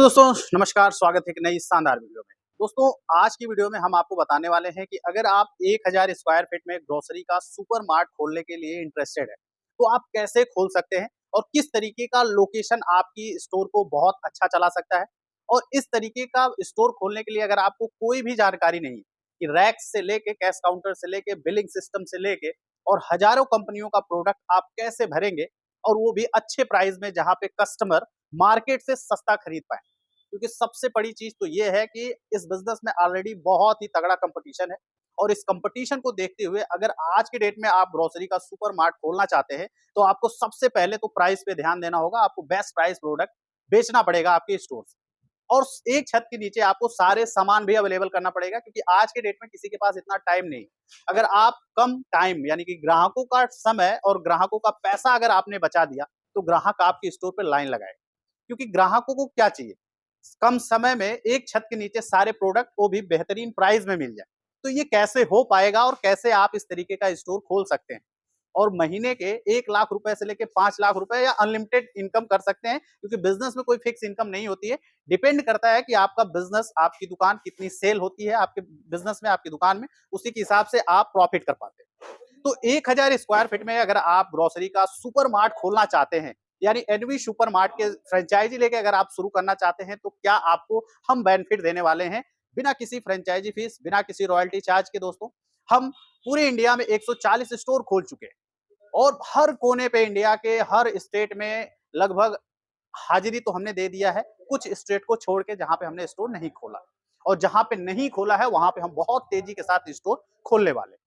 दोस्तों, नमस्कार। स्वागत है एक नई शानदार वीडियो में। दोस्तों, आज की वीडियो में हम आपको बताने वाले हैं कि अगर आप 1000 स्क्वायर फीट में ग्रोसरी का सुपर मार्ट खोलने के लिए इंटरेस्टेड है, तो आप कैसे खोल सकते हैं और किस तरीके का लोकेशन आपकी स्टोर को बहुत अच्छा चला सकता है। और इस तरीके का स्टोर खोलने के लिए अगर आपको कोई भी जानकारी नहीं है कि रैक्स से लेके, कैश काउंटर से लेके, बिलिंग सिस्टम से लेके और हजारों कंपनियों का प्रोडक्ट आप कैसे भरेंगे, और वो भी अच्छे प्राइस में, जहाँ पे कस्टमर मार्केट से सस्ता खरीद पाए। क्योंकि सबसे बड़ी चीज तो ये है कि इस बिजनेस में ऑलरेडी बहुत ही तगड़ा कंपटीशन है, और इस कंपटीशन को देखते हुए अगर आज के डेट में आप ग्रोसरी का सुपर मार्ट खोलना चाहते हैं, तो आपको सबसे पहले तो प्राइस पे ध्यान देना होगा। आपको बेस्ट प्राइस प्रोडक्ट बेचना पड़ेगा आपके स्टोर से, और एक छत के नीचे आपको सारे सामान भी अवेलेबल करना पड़ेगा, क्योंकि आज के डेट में किसी के पास इतना टाइम नहीं। अगर आप कम टाइम, यानी कि ग्राहकों का समय और ग्राहकों का पैसा अगर आपने बचा दिया, तो ग्राहक आपके स्टोर पे लाइन लगाएगा। क्योंकि ग्राहकों को क्या चाहिए? कम समय में एक छत के नीचे सारे प्रोडक्ट, वो भी बेहतरीन प्राइस में मिल जाए। तो ये कैसे हो पाएगा और कैसे आप इस तरीके का स्टोर खोल सकते हैं? और महीने के 1 लाख रुपए से लेके 5 लाख रुपए या अनलिमिटेड इनकम कर सकते हैं, क्योंकि बिज़नेस में कोई फिक्स इनकम नहीं होती है। डिपेंड करता है कि आपका बिज़नेस, आपकी दुकान कितनी सेल होती है आपके बिज़नेस में, आपकी दुकान में, उसी के हिसाब से आप प्रॉफिट कर पाते हैं। तो 1000 स्क्वायर फीट में अगर आप ग्रोसरी का सुपर मार्ट खोलना चाहते हैं, यानी एनवी सुपर मार्ट के फ्रेंचाइजी लेके अगर आप शुरू करना चाहते हैं, तो क्या आपको हम बेनिफिट देने वाले हैं, बिना किसी फ्रेंचाइजी फीस, बिना किसी रॉयल्टी चार्ज के। दोस्तों, हम पूरे इंडिया में 140 स्टोर खोल चुके हैं, और हर कोने पे, इंडिया के हर स्टेट में लगभग हाजिरी तो हमने दे दिया है। कुछ स्टेट को छोड़ के जहां पे हमने स्टोर नहीं खोला, और जहां पे नहीं खोला है वहां पे हम बहुत तेजी के साथ स्टोर खोलने वाले।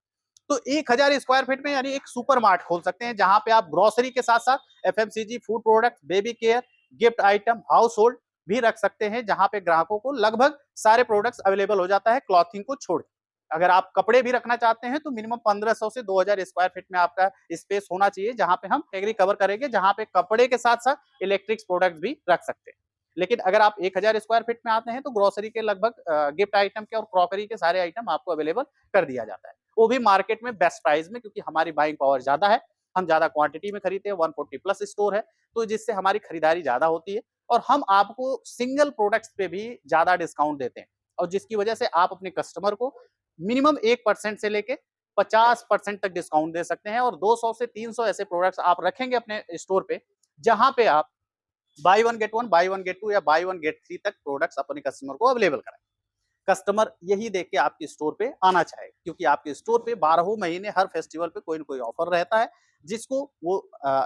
तो 1000 स्क्वायर फीट में यानी एक सुपर मार्ट खोल सकते हैं, जहां पे आप ग्रोसरी के साथ साथ FMCG, food product, baby care, gift item, house hold भी रख सकते हैं, जहां पे ग्राहकों को लगभग सारे प्रोडक्ट्स अवेलेबल हो जाता है, क्लॉथिंग को छोड़ के। अगर आप कपड़े भी रखना चाहते हैं, तो मिनिमम 1500 से 2000 स्क्वायर फीट में आपका स्पेस होना चाहिए, जहां पे हम कैटेगरी कवर करेंगे, जहां पे कपड़े के साथ साथ इलेक्ट्रिक्स प्रोडक्ट्स भी रख सकते हैं। लेकिन अगर आप 1000 स्क्वायर फीट में आते हैं, तो ग्रोसरी के लगभग गिफ्ट आइटम के और क्रॉकरी के सारे आइटम आपको अवेलेबल कर दिया जाता है, वो भी मार्केट में बेस्ट प्राइस में, क्योंकि हमारी बाइंग पावर ज्यादा है। हम ज्यादा क्वांटिटी में खरीदते हैं, 140 प्लस स्टोर है, तो जिससे हमारी खरीदारी ज्यादा होती है, और हम आपको सिंगल प्रोडक्ट्स पे भी ज्यादा डिस्काउंट देते हैं, और जिसकी वजह से आप अपने कस्टमर को मिनिमम 1% से लेके 50% तक डिस्काउंट दे सकते हैं। और 200 से 300 ऐसे प्रोडक्ट्स आप रखेंगे अपने स्टोर पे, जहां पे आप buy one get one, buy one get two या बाई वन गेट थ्री तक प्रोडक्ट्स अपने कस्टमर को अवेलेबल कराएं। कस्टमर यही देख के आपके स्टोर पे आना चाहेगा, क्योंकि आपके स्टोर पे 12 महीने हर फेस्टिवल पे कोई ना कोई ऑफर रहता है, जिसको वो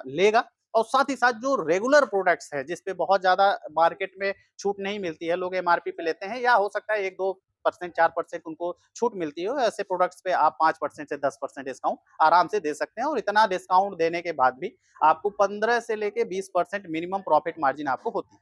लेगा। और साथ ही साथ जो रेगुलर प्रोडक्ट्स है, जिसपे बहुत ज्यादा मार्केट में छूट नहीं मिलती है, लोग एमआरपी पे लेते हैं, या हो सकता है 1-2%, 4% उनको छूट मिलती हो, ऐसे प्रोडक्ट्स पे आप 5% से 10% डिस्काउंट आराम से दे सकते हैं। और इतना डिस्काउंट देने के बाद भी आपको 15 से लेके 20% मिनिमम प्रॉफिट मार्जिन आपको होती है।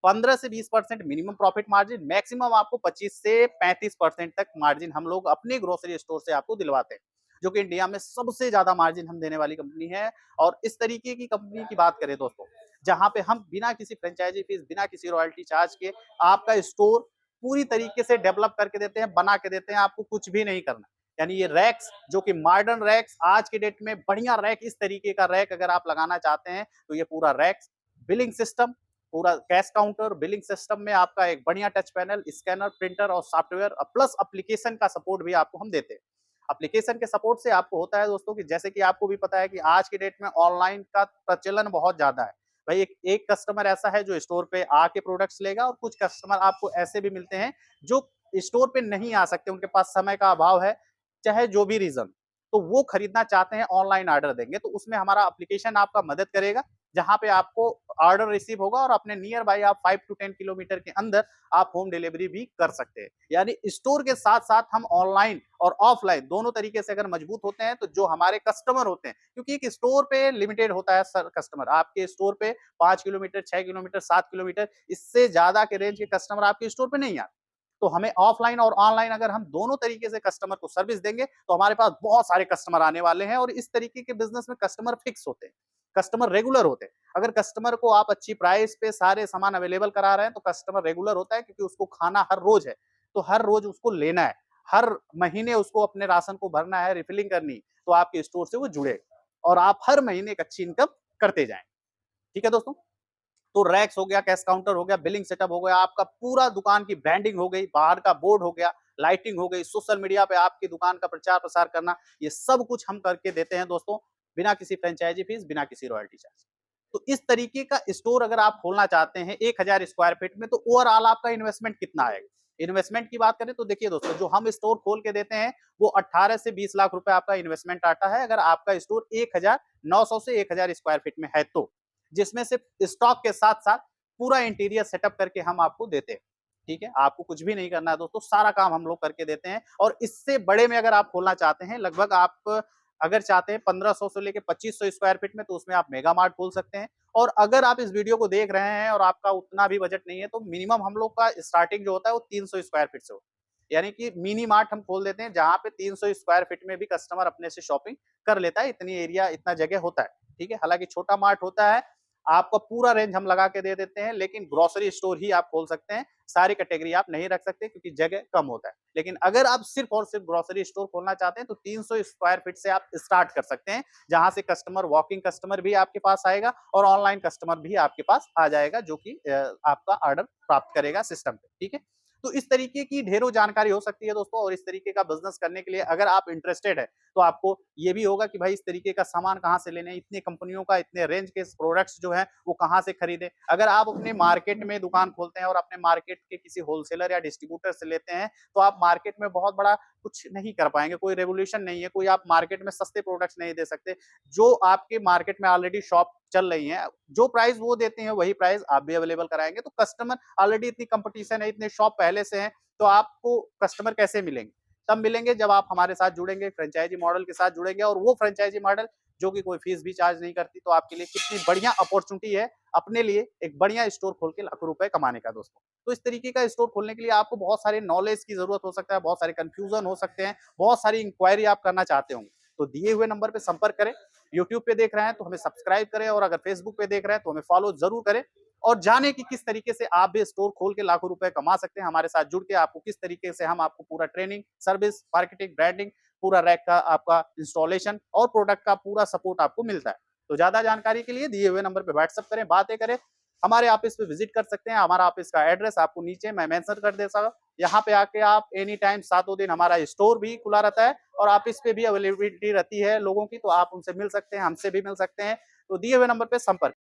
15 से 20% मिनिमम प्रॉफिट मार्जिन, मैक्सिमम आपको 25 से 35% तक मार्जिन हम लोग अपने ग्रोसरी स्टोर से आपको दिलवाते हैं, जो कि इंडिया में सबसे ज्यादा मार्जिन हम देने वाली कंपनी है। और इस तरीके की कंपनी की बात करें दोस्तों, जहां पे हम बिना किसी फ्रेंचाइजी फीस, बिना किसी रॉयल्टी चार्ज के आपका स्टोर पूरी तरीके से डेवलप करके देते हैं, बना के देते हैं, आपको कुछ भी नहीं करना। यानी ये रैक्स, जो कि मॉडर्न रैक्स, आज के डेट में बढ़िया रैक, इस तरीके का रैक अगर आप लगाना चाहते हैं, तो ये पूरा रैक्स, बिलिंग सिस्टम, पूरा कैश काउंटर, बिलिंग सिस्टम में आपका एक बढ़िया टच पैनल, स्कैनर, प्रिंटर और सॉफ्टवेयर प्लस एप्लीकेशन का सपोर्ट भी आपको हम देते हैं। एप्लीकेशन के सपोर्ट से आपको होता है दोस्तों, कि जैसे कि आपको भी पता है कि आज के डेट में ऑनलाइन का प्रचलन बहुत ज्यादा है। भाई, एक कस्टमर ऐसा है जो स्टोर पे आके प्रोडक्ट्स लेगा, और कुछ कस्टमर आपको ऐसे भी मिलते हैं जो स्टोर पे नहीं आ सकते, उनके पास समय का अभाव है, चाहे जो भी रीजन, तो वो खरीदना चाहते हैं, ऑनलाइन ऑर्डर देंगे, तो उसमें हमारा एप्लीकेशन आपका मदद करेगा, जहां पे आपको ऑर्डर रिसीव होगा, और अपने नियर बाई आप 5 to 10 किलोमीटर के अंदर आप होम डिलीवरी भी कर सकते हैं। यानी स्टोर के साथ साथ हम ऑनलाइन और ऑफलाइन दोनों तरीके से अगर मजबूत होते हैं, तो जो हमारे कस्टमर होते हैं, क्योंकि एक स्टोर पे लिमिटेड होता है सर कस्टमर, आपके स्टोर पे 5 किलोमीटर, 6 किलोमीटर, 7 किलोमीटर, इससे ज्यादा के रेंज के कस्टमर आपके स्टोर पे नहीं आते। तो हमें ऑफलाइन और ऑनलाइन अगर हम दोनों तरीके से कस्टमर को सर्विस देंगे, तो हमारे पास बहुत सारे कस्टमर आने वाले हैं। और इस तरीके के बिजनेस में कस्टमर फिक्स होते हैं, कस्टमर रेगुलर होते हैं। अगर कस्टमर को आप अच्छी प्राइस पे सारे सामान अवेलेबल करा रहे हैं, तो कस्टमर रेगुलर होता है, क्योंकि उसको खाना हर रोज है, तो हर रोज उसको लेना है, हर महीने उसको अपने राशन को भरना है, रिफिलिंग करनी, तो आपके स्टोर से वो जुड़ेगा, और आप हर महीने एक अच्छी इनकम करते जाएं। ठीक है दोस्तों। तो रैक्स हो गया, कैश काउंटर हो गया, बिलिंग सेटअप हो गया, आपका पूरा दुकान की ब्रांडिंग हो गई, बाहर का बोर्ड हो गया, लाइटिंग हो गई, सोशल मीडिया पे आपकी दुकान का प्रचार प्रसार करना, ये सब कुछ हम करके देते हैं दोस्तों, बिना किसी फ्रेंचाइजी फीस, बिना किसी रॉयल्टी चार्ज। तो इस तरीके का स्टोर अगर आप खोलना चाहते हैं 1000 स्क्वायर फीट में, तो ओवरऑल आपका इन्वेस्टमेंट कितना आएगा? इन्वेस्टमेंट की बात करें तो देखिए दोस्तों, जो हम स्टोर खोल के देते हैं वो 18 से 20 लाख रुपए आपका इन्वेस्टमेंट आता है, अगर आपका स्टोर 1900 से 1000 स्क्वायर फीट में है तो, जिसमें से स्टॉक के साथ साथ पूरा इंटीरियर सेटअप करके हम आपको देते हैं। ठीक है, आपको कुछ भी नहीं करना है दोस्तों, सारा काम हम लोग करके देते हैं। और इससे बड़े में अगर आप खोलना चाहते हैं, लगभग आप अगर चाहते हैं 1500 से लेके 2500 स्क्वायर फीट में, तो उसमें आप मेगा मार्ट खोल सकते हैं। और अगर आप इस वीडियो को देख रहे हैं और आपका उतना भी बजट नहीं है, तो मिनिमम हम लोग का स्टार्टिंग जो होता है वो 300 स्क्वायर फीट से होता है। यानी कि मिनी मार्ट हम खोल देते हैं, जहाँ पे 300 स्क्वायर फीट में भी कस्टमर अपने से शॉपिंग कर लेता है, इतनी एरिया, इतना जगह होता है। ठीक है, हालांकि छोटा मार्ट होता है, आपका पूरा रेंज हम लगा के दे देते हैं, लेकिन ग्रोसरी स्टोर ही आप खोल सकते हैं, सारी कैटेगरी आप नहीं रख सकते क्योंकि जगह कम होता है। लेकिन अगर आप सिर्फ और सिर्फ ग्रोसरी स्टोर खोलना चाहते हैं, तो 300 स्क्वायर फीट से आप स्टार्ट कर सकते हैं, जहां से कस्टमर, वॉकिंग कस्टमर भी आपके पास आएगा और ऑनलाइन कस्टमर भी आपके पास आ जाएगा, जो कि आपका ऑर्डर प्राप्त करेगा सिस्टम पे। ठीक है, तो इस तरीके की ढेरों जानकारी हो सकती है दोस्तों, और इस तरीके का बिजनेस करने के लिए अगर आप इंटरेस्टेड है, तो आपको ये भी होगा कि भाई इस तरीके का सामान कहाँ से लेने हैं, इतनी कंपनियों का, इतने रेंज के प्रोडक्ट्स जो है वो कहाँ से खरीदें। अगर आप अपने मार्केट में दुकान खोलते हैं और अपने मार्केट के किसी होलसेलर या डिस्ट्रीब्यूटर से लेते हैं, तो आप मार्केट में बहुत बड़ा कुछ नहीं कर पाएंगे, कोई रेवोल्यूशन नहीं है, कोई आप मार्केट में सस्ते प्रोडक्ट्स नहीं दे सकते। जो आपके मार्केट में ऑलरेडी शॉप चल रही है, जो प्राइस वो देते हैं वही प्राइस आप भी अवेलेबल कराएंगे, तो कस्टमर ऑलरेडी, इतनी कंपटीशन है, इतने शॉप पहले से हैं, तो आपको कस्टमर कैसे मिलेंगे? तब मिलेंगे जब आप हमारे साथ जुड़ेंगे, फ्रेंचाइजी मॉडल के साथ जुड़ेंगे, और वो फ्रेंचाइजी मॉडल जो कि कोई फीस भी चार्ज नहीं करती, तो आपके लिए कितनी बढ़िया अपॉर्चुनिटी है अपने लिए एक बढ़िया स्टोर खोल के लाखों रुपए कमाने का दोस्तों। तो इस तरीके का स्टोर खोलने के लिए आपको बहुत सारे नॉलेज की जरूरत हो सकता है, बहुत सारे कंफ्यूजन हो सकते हैं, बहुत सारी इंक्वायरी आप करना चाहते होंगे, तो दिए हुए नंबर पे संपर्क करें। यूट्यूब पे देख रहे हैं तो हमें सब्सक्राइब करें, और अगर फेसबुक पे देख रहे हैं तो हमें फॉलो जरूर करें, और जाने कि किस तरीके से आप भी स्टोर खोल के लाखों रुपए कमा सकते हैं। हमारे साथ जुड़ के आपको किस तरीके से हम आपको पूरा ट्रेनिंग, सर्विस, मार्केटिंग, ब्रांडिंग, पूरा रैक का आपका इंस्टॉलेशन और प्रोडक्ट का पूरा सपोर्ट आपको मिलता है। तो ज्यादा जानकारी के लिए दिए हुए नंबर पे व्हाट्सएप करें, बातें करें, हमारे ऑफिस पे विजिट कर सकते हैं। हमारा ऑफिस का एड्रेस आपको नीचे मैं मेंशन कर देता हूं। यहाँ पे आके आप एनी टाइम, सातों दिन हमारा स्टोर भी खुला रहता है, और ऑफिस पे भी अवेलेबिलिटी रहती है लोगों की, तो आप उनसे मिल सकते हैं, हमसे भी मिल सकते हैं। तो दिए हुए नंबर पे संपर्क